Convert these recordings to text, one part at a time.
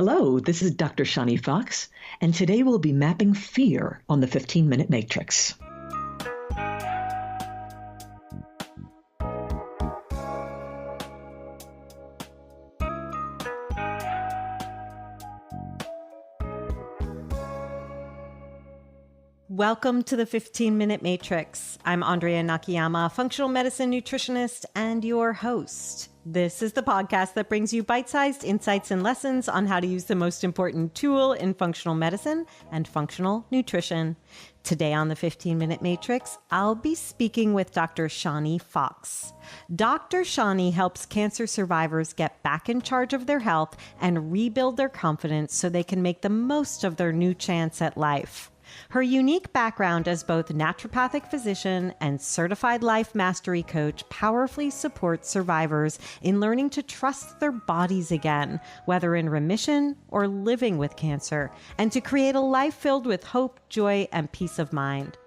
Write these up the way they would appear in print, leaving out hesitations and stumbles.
Hello, this is Dr. Shani Fox, and today we'll be mapping fear on the 15-minute matrix. Welcome to the 15-Minute Matrix. I'm Andrea Nakayama, functional medicine nutritionist and your host. This is the podcast that brings you bite-sized insights and lessons on how to use the most important tool in functional medicine and functional nutrition. Today on the 15-Minute Matrix, I'll be speaking with Dr. Shani Fox. Dr. Shani helps cancer survivors get back in charge of their health and rebuild their confidence so they can make the most of their new chance at life. Her unique background as both naturopathic physician and certified life mastery coach powerfully supports survivors in learning to trust their bodies again, whether in remission or living with cancer, and to create a life filled with hope, joy, and peace of mind.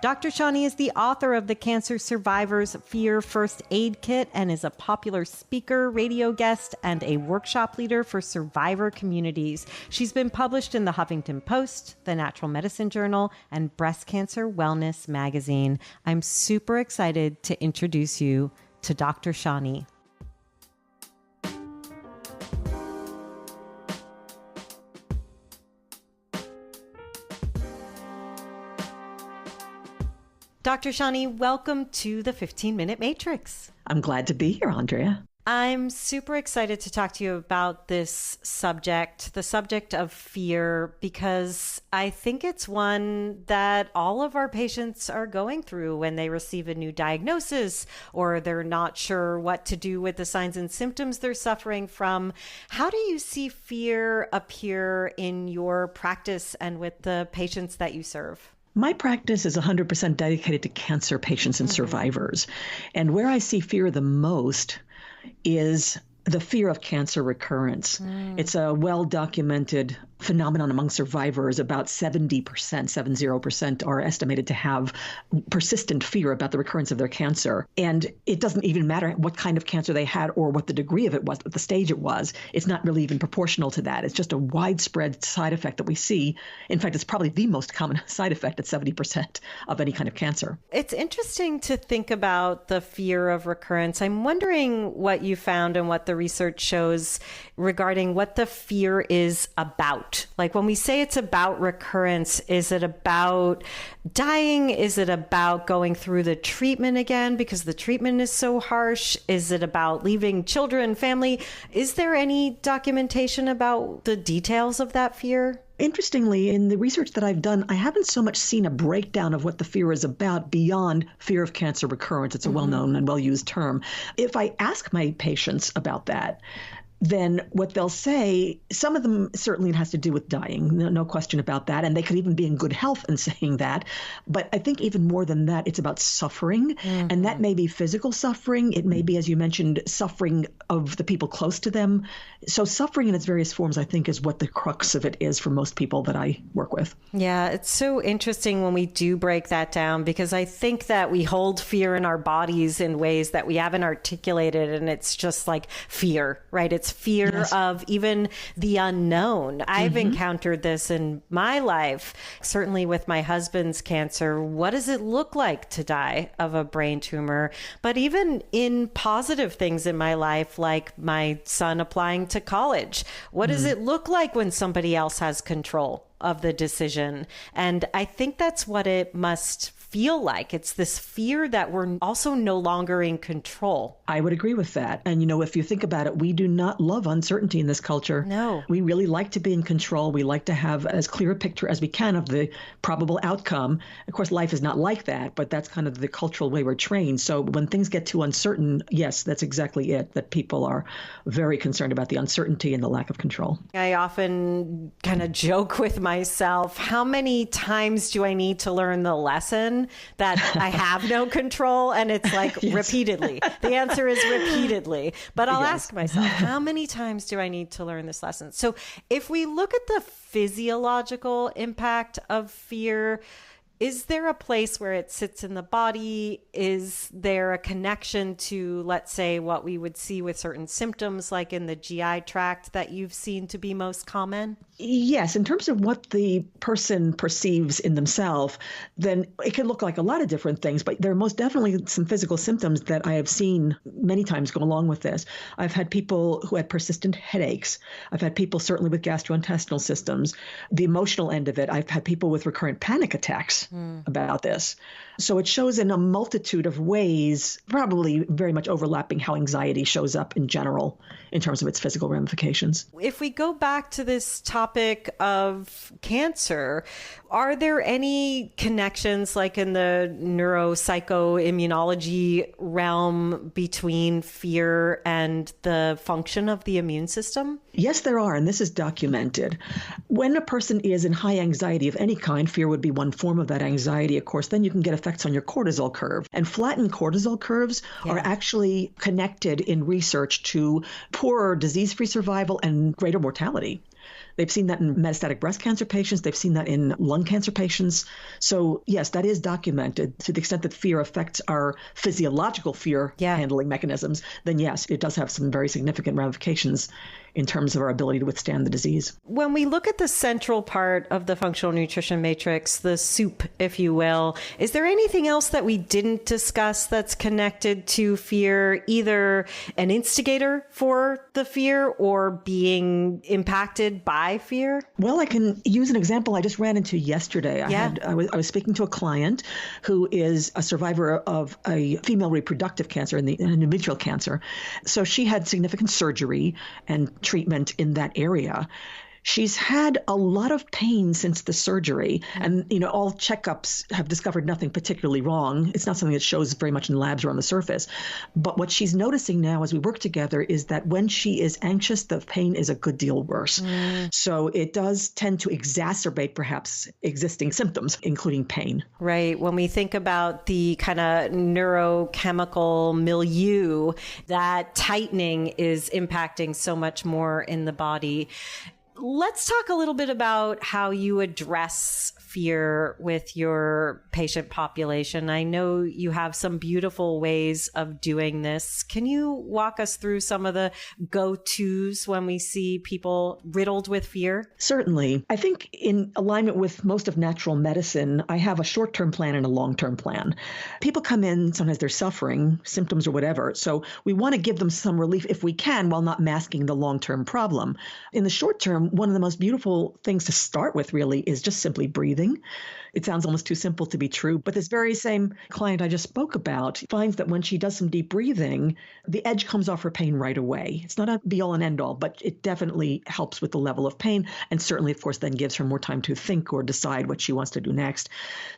Dr. Shani is the author of the Cancer Survivor's Fear First Aid Kit and is a popular speaker, radio guest, and a workshop leader for survivor communities. She's been published in the Huffington Post, the Natural Medicine Journal, and Breast Cancer Wellness Magazine. I'm super excited to introduce you to Dr. Shani. Dr. Shani, welcome to the 15-Minute Matrix. I'm glad to be here, Andrea. I'm super excited to talk to you about this subject, the subject of fear, because I think it's one that all of our patients are going through when they receive a new diagnosis or they're not sure what to do with the signs and symptoms they're suffering from. How do you see fear appear in your practice and with the patients that you serve? My practice is 100% dedicated to cancer patients and survivors. And where I see fear the most is the fear of cancer recurrence. It's a well-documented phenomenon among survivors. About 70% are estimated to have persistent fear about the recurrence of their cancer. And it doesn't even matter what kind of cancer they had or what the degree of it was, what the stage it was. It's not really even proportional to that. It's just a widespread side effect that we see. In fact, it's probably the most common side effect at 70% of any kind of cancer. It's interesting to think about the fear of recurrence. I'm wondering what you found and what the research shows regarding what the fear is about. Like when we say it's about recurrence, is it about dying? Is it about going through the treatment again because the treatment is so harsh? Is it about leaving children, family? Is there any documentation about the details of that fear? Interestingly, in the research that I've done, I haven't so much seen a breakdown of what the fear is about beyond fear of cancer recurrence. It's a well-known and well-used term. If I ask my patients about that, then what they'll say, some of them certainly it has to do with dying, no question about that. And they could even be in good health in saying that. But I think even more than that, it's about suffering. And that may be physical suffering. It may be, as you mentioned, suffering of the people close to them. So suffering in its various forms, I think, is what the crux of it is for most people that I work with. Yeah, it's so interesting when we do break that down, because I think that we hold fear in our bodies in ways that we haven't articulated. And it's just like fear, right? It's fear of even the unknown. I've encountered this in my life, certainly with my husband's cancer. What does it look like to die of a brain tumor? But even in positive things in my life, like my son applying to college, what does it look like when somebody else has control of the decision? And I think that's what it must feel like. It's this fear that we're also no longer in control. I would agree with that. And, you know, if you think about it, we do not love uncertainty in this culture. No. We really like to be in control. We like to have as clear a picture as we can of the probable outcome. Of course, life is not like that, but that's kind of the cultural way we're trained. So when things get too uncertain, yes, that's exactly it, that people are very concerned about the uncertainty and the lack of control. I often kind of joke with myself, how many times do I need to learn the lesson that I have no control? And it's like repeatedly. The answer is repeatedly. But I'll ask myself, how many times do I need to learn this lesson? So if we look at the physiological impact of fear, Is there a place where it sits in the body? Is there a connection to, let's say, what we would see with certain symptoms, like in the GI tract, that you've seen to be most common? Yes, in terms of what the person perceives in themselves, then it can look like a lot of different things, but there are most definitely some physical symptoms that I have seen many times go along with this. I've had people who had persistent headaches. I've had people certainly with gastrointestinal systems. The emotional end of it, I've had people with recurrent panic attacks about this. So it shows in a multitude of ways, probably very much overlapping how anxiety shows up in general in terms of its physical ramifications. If we go back to this topic of cancer, are there any connections, like in the neuropsychoimmunology realm, between fear and the function of the immune system? Yes, there are, and this is documented. When a person is in high anxiety of any kind, fear would be one form of that anxiety, of course, then you can get effects on your cortisol curve. And flattened cortisol curves are actually connected in research to poorer disease-free survival and greater mortality. They've seen that in metastatic breast cancer patients. They've seen that in lung cancer patients. So yes, that is documented to the extent that fear affects our physiological fear handling mechanisms. Then yes, it does have some very significant ramifications in terms of our ability to withstand the disease. When we look at the central part of the functional nutrition matrix, the soup, if you will, is there anything else that we didn't discuss that's connected to fear, either an instigator for the fear or being impacted by fear? Well, I can use an example I just ran into yesterday. I was speaking to a client who is a survivor of a female reproductive cancer, endometrial cancer. So she had significant surgery and treatment in that area. She's had a lot of pain since the surgery, and all checkups have discovered nothing particularly wrong. It's not something that shows very much in labs or on the surface. But what she's noticing now as we work together is that when she is anxious, the pain is a good deal worse. So it does tend to exacerbate perhaps existing symptoms, including pain. Right. When we think about the kind of neurochemical milieu, that tightening is impacting so much more in the body. Let's talk a little bit about how you address fear with your patient population. I know you have some beautiful ways of doing this. Can you walk us through some of the go-tos when we see people riddled with fear? Certainly. I think in alignment with most of natural medicine, I have a short-term plan and a long-term plan. People come in, sometimes they're suffering, symptoms or whatever. So we want to give them some relief if we can while not masking the long-term problem. In the short term, one of the most beautiful things to start with really is just simply breathing. It sounds almost too simple to be true, but this very same client I just spoke about finds that when she does some deep breathing, the edge comes off her pain right away. It's not a be-all and end-all, but it definitely helps with the level of pain, and certainly, of course, then gives her more time to think or decide what she wants to do next.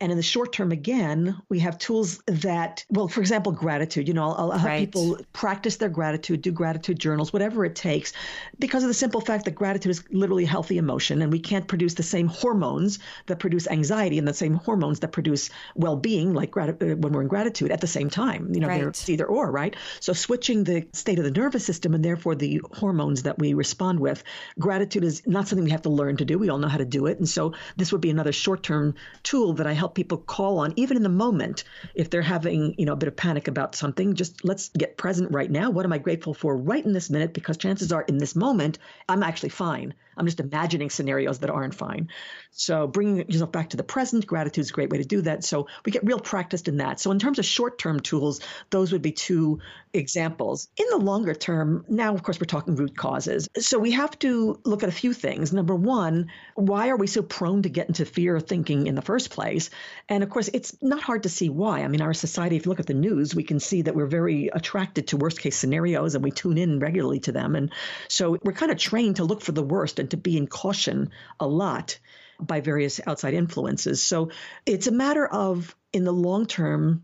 And in the short term, again, we have tools that, well, for example, gratitude. I'll have people practice their gratitude, do gratitude journals, whatever it takes, because of the simple fact that gratitude is literally a healthy emotion, and we can't produce the same hormones that produce anxiety and the same hormones that produce well-being, like when we're in gratitude, at the same time. It's either or, right? So switching the state of the nervous system and therefore the hormones that we respond with, gratitude is not something we have to learn to do. We all know how to do it. And so this would be another short-term tool that I help people call on, even in the moment. If they're having, a bit of panic about something, just let's get present right now. What am I grateful for right in this minute? Because chances are in this moment, I'm actually fine. I'm just imagining scenarios that aren't fine. So bringing yourself back to the present, gratitude is a great way to do that. So we get real practiced in that. So in terms of short-term tools, those would be two examples. In the longer term, now, of course, we're talking root causes. So we have to look at a few things. Number one, why are we so prone to get into fear thinking in the first place? And of course, it's not hard to see why. I mean, our society, if you look at the news, we can see that we're very attracted to worst-case scenarios and we tune in regularly to them. And so we're kind of trained to look for the worst and to be in caution a lot by various outside influences. So it's a matter of, in the long term,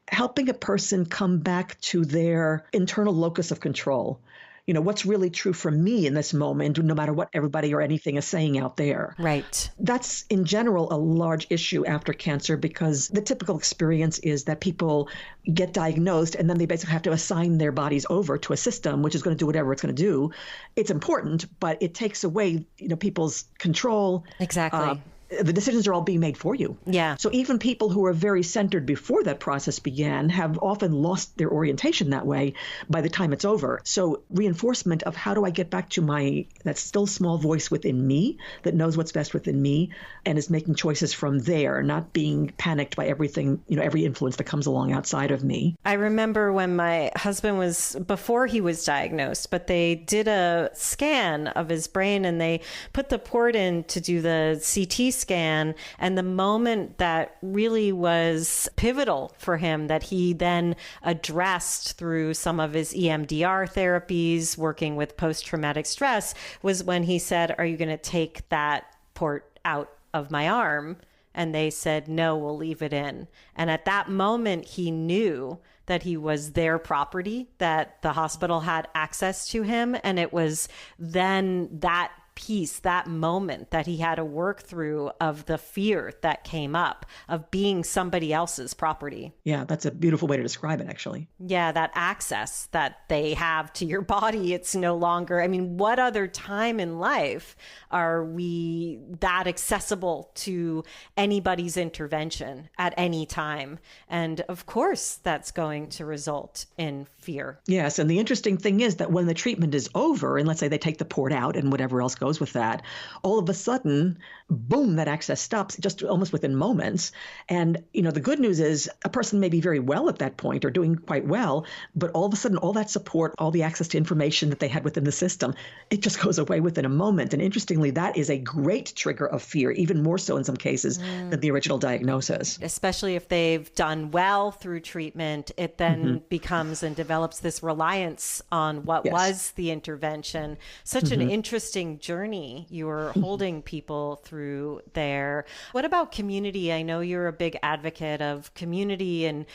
helping a person come back to their internal locus of control. What's really true for me in this moment, no matter what everybody or anything is saying out there. Right. That's in general a large issue after cancer, because the typical experience is that people get diagnosed and then they basically have to assign their bodies over to a system which is going to do whatever it's going to do. It's important, but it takes away, people's control. Exactly. the decisions are all being made for you. Yeah. So even people who are very centered before that process began have often lost their orientation that way by the time it's over. So reinforcement of how do I get back to that still small voice within me that knows what's best within me and is making choices from there, not being panicked by everything, every influence that comes along outside of me. I remember when my husband before he was diagnosed, but they did a scan of his brain and they put the port in to do the CT scan. And the moment that really was pivotal for him, that he then addressed through some of his EMDR therapies, working with post-traumatic stress, was when he said, "Are you going to take that port out of my arm?" And they said, "No, we'll leave it in." And at that moment, he knew that he was their property, that the hospital had access to him. And it was then that piece, that moment that he had to work through of the fear that came up of being somebody else's property. Yeah, that's a beautiful way to describe it, actually. Yeah, that access that they have to your body, it's no longer, what other time in life are we that accessible to anybody's intervention at any time? And of course, that's going to result in fear. Yes, and the interesting thing is that when the treatment is over, and let's say they take the port out and whatever else goes with that, all of a sudden, boom, that access stops just almost within moments. And, the good news is a person may be very well at that point or doing quite well, but all of a sudden, all that support, all the access to information that they had within the system, it just goes away within a moment. And interestingly, that is a great trigger of fear, even more so in some cases than the original diagnosis. Especially if they've done well through treatment, it then becomes and develops this reliance on what was the intervention. Such an interesting journey you're holding people through there. What about community? I know you're a big advocate of community and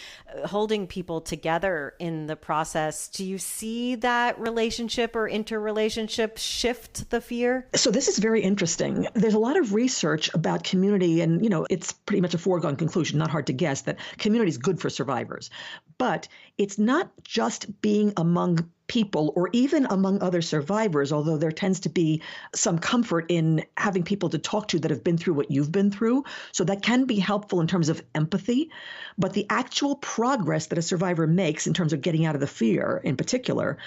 holding people together in the process. Do you see that relationship or interrelationship shift the fear? So this is very interesting. There's a lot of research about community, and it's pretty much a foregone conclusion, not hard to guess, that community is good for survivors. But it's not just being among people or even among other survivors, although there tends to be some comfort in having people to talk to that have been through what you've been through. So that can be helpful in terms of empathy. But the actual progress that a survivor makes in terms of getting out of the fear in particular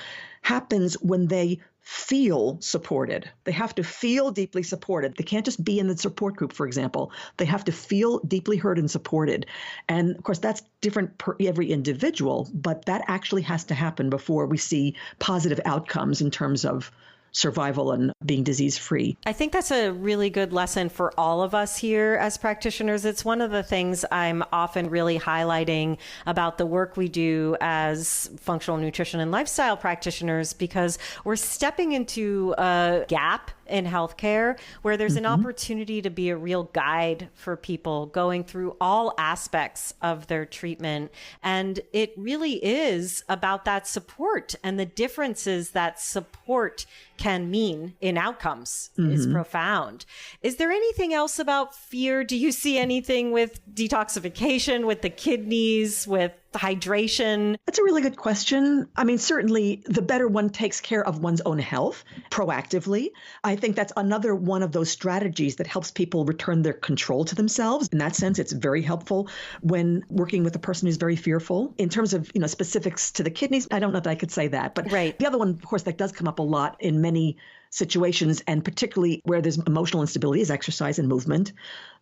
happens when they feel supported. They have to feel deeply supported. They can't just be in the support group, for example. They have to feel deeply heard and supported. And of course, that's different per every individual, but that actually has to happen before we see positive outcomes in terms of survival and being disease-free. I think that's a really good lesson for all of us here as practitioners. It's one of the things I'm often really highlighting about the work we do as functional nutrition and lifestyle practitioners, because we're stepping into a gap in healthcare where there's an opportunity to be a real guide for people going through all aspects of their treatment. And it really is about that support, and the differences that support can mean in outcomes is profound. Is there anything else about fear? Do you see anything with detoxification, with the kidneys, with hydration? That's a really good question. Certainly the better one takes care of one's own health proactively. I think that's another one of those strategies that helps people return their control to themselves. In that sense, it's very helpful when working with a person who's very fearful. In terms of, specifics to the kidneys, I don't know that I could say that. But the other one, of course, that does come up a lot in many situations, and particularly where there's emotional instability, is exercise and movement.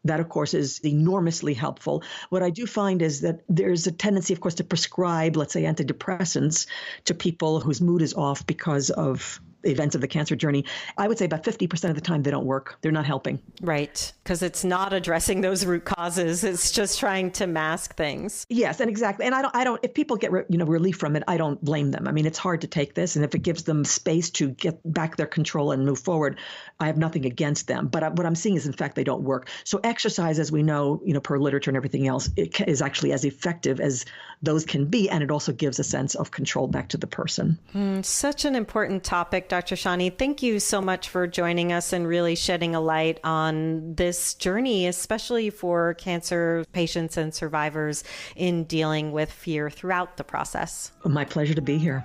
That, of course, is enormously helpful. What I do find is that there's a tendency, of course, to prescribe, let's say, antidepressants to people whose mood is off because of events of the cancer journey. I would say about 50% of the time they don't work. They're not helping. Right. Because it's not addressing those root causes. It's just trying to mask things. Yes, and exactly. And I don't, if people get, relief from it, I don't blame them. It's hard to take this. And if it gives them space to get back their control and move forward, I have nothing against them. But what I'm seeing is, in fact, they don't work. So exercise, as we know, per literature and everything else, is actually as effective as those can be. And it also gives a sense of control back to the person. Such an important topic, Dr. Shani. Thank you so much for joining us and really shedding a light on this journey, especially for cancer patients and survivors in dealing with fear throughout the process. My pleasure to be here.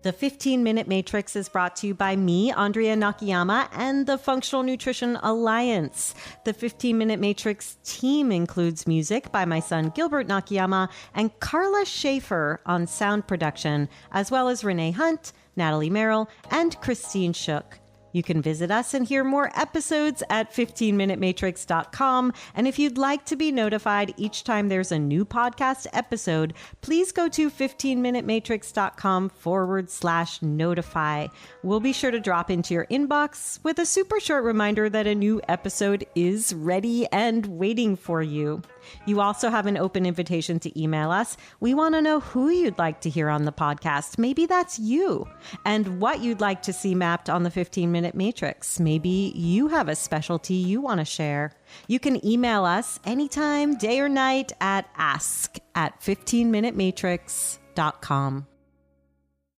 The 15-Minute Matrix is brought to you by me, Andrea Nakayama, and the Functional Nutrition Alliance. The 15-Minute Matrix team includes music by my son Gilbert Nakayama and Carla Schaefer on sound production, as well as Renee Hunt, Natalie Merrill, and Christine Shook. You can visit us and hear more episodes at 15minutematrix.com. And if you'd like to be notified each time there's a new podcast episode, please go to 15minutematrix.com/notify. We'll be sure to drop into your inbox with a super short reminder that a new episode is ready and waiting for you. You also have an open invitation to email us. We want to know who you'd like to hear on the podcast. Maybe that's you. And what you'd like to see mapped on the 15-Minute Matrix. Maybe you have a specialty you want to share. You can email us anytime, day or night at ask@15minutematrix.com.